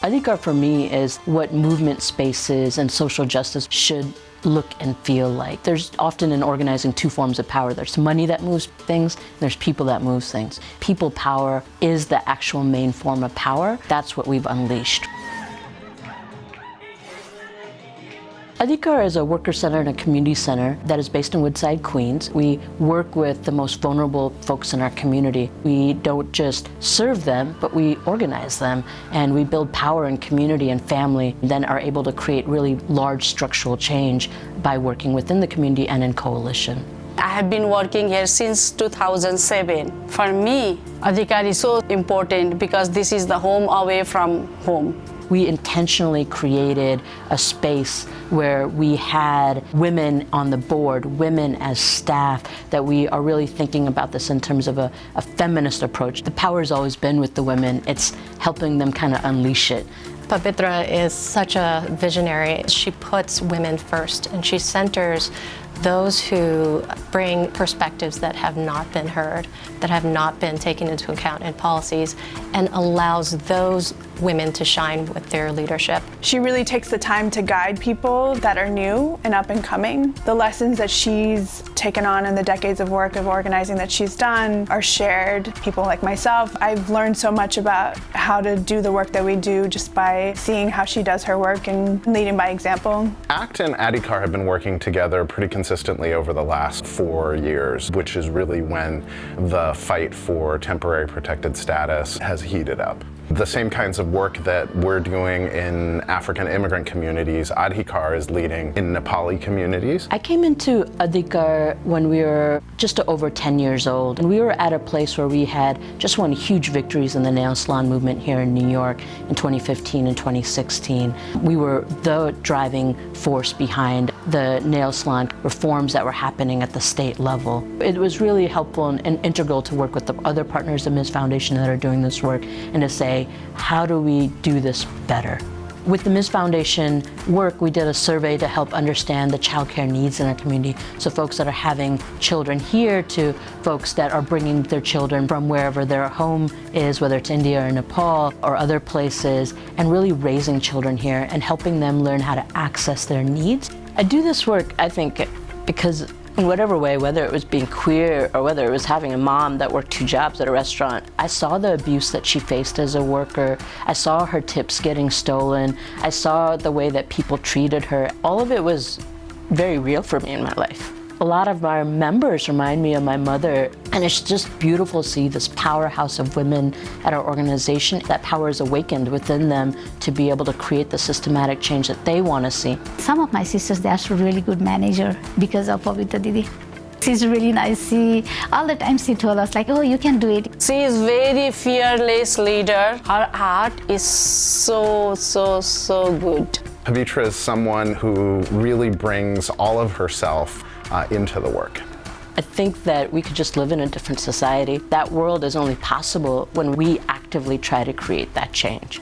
Adhikaar for me is what movement spaces and social justice should look and feel like. There's often in organizing two forms of power. There's money that moves things, and there's people that moves things. People power is the actual main form of power. That's what we've unleashed. Adhikaar is a worker center and a community center that is based in Woodside, Queens. We work with the most vulnerable folks in our community. We don't just serve them, but we organize them, and we build power in community and family, and then are able to create really large structural change by working within the community and in coalition. I have been working here since 2007. For me, Adhikaar is so important because this is the home away from home. We intentionally created a space where we had women on the board, women as staff, that we are really thinking about this in terms of a feminist approach. The power has always been with the women. It's helping them kind of unleash it. Pabitra is such a visionary. She puts women first, and she centers those who bring perspectives that have not been heard, that have not been taken into account in policies, and allows those women to shine with their leadership. She really takes the time to guide people that are new and up and coming. The lessons that she's taken on in the decades of work of organizing that she's done are shared. People like myself, I've learned so much about how to do the work that we do just by seeing how she does her work and leading by example. ACT and Adhikaar have been working together pretty consistently over the last 4 years, which is really when the fight for temporary protected status has heated up. The same kinds of work that we're doing in African immigrant communities, Adhikaar is leading in Nepali communities. I came into Adhikaar when we were just over 10 years old, and we were at a place where we had just won huge victories in the nail salon movement here in New York in 2015 and 2016. We were the driving force behind the nail salon reforms that were happening at the state level. It was really helpful and integral to work with the other partners of Ms. Foundation that are doing this work and to say, how do we do this better? With the Ms. Foundation work, we did a survey to help understand the childcare needs in our community. So folks that are having children here to folks that are bringing their children from wherever their home is, whether it's India or Nepal or other places, and really raising children here and helping them learn how to access their needs. I do this work, I think, because in whatever way, whether it was being queer or whether it was having a mom that worked 2 jobs at a restaurant, I saw the abuse that she faced as a worker. I saw her tips getting stolen. I saw the way that people treated her. All of it was very real for me in my life. A lot of our members remind me of my mother, and it's just beautiful to see this powerhouse of women at our organization. That power is awakened within them to be able to create the systematic change that they want to see. Some of my sisters, they are really good manager because of Pabitra Didi. She's really nice. All the time she told us like, oh, you can do it. She is very fearless leader. Her heart is so good. Pabitra is someone who really brings all of herself into the work. I think that we could just live in a different society. That world is only possible when we actively try to create that change.